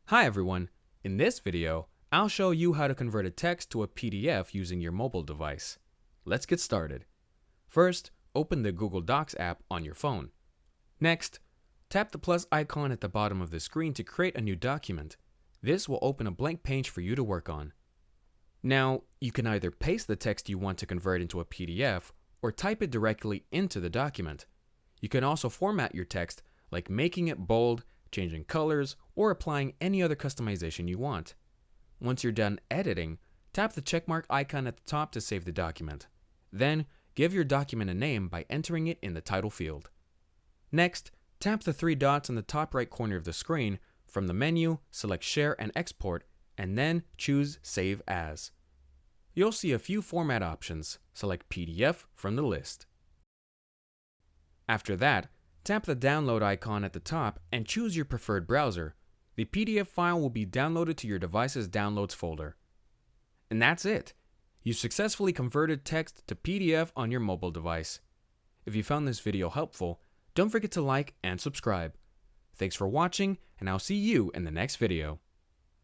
Hi everyone, in this video, I'll show you how to convert a text to a PDF using your mobile device. Let's get started. First, open the Google Docs app on your phone. Next, tap the plus icon at the bottom of the screen to create a new document. This will open a blank page for you to work on. Now, you can either paste the text you want to convert into a PDF or type it directly into the document. You can also format your text, like making it bold, changing colors, or applying any other customization you want. Once you're done editing, tap the checkmark icon at the top to save the document. Then, give your document a name by entering it in the title field. Next, tap the three dots in the top right corner of the screen. From the menu, select Share and Export, and then choose Save As. You'll see a few format options. Select PDF from the list. After that, tap the download icon at the top and choose your preferred browser. The PDF file will be downloaded to your device's Downloads folder. And that's it! You successfully converted text to PDF on your mobile device. If you found this video helpful, don't forget to like and subscribe. Thanks for watching, and I'll see you in the next video.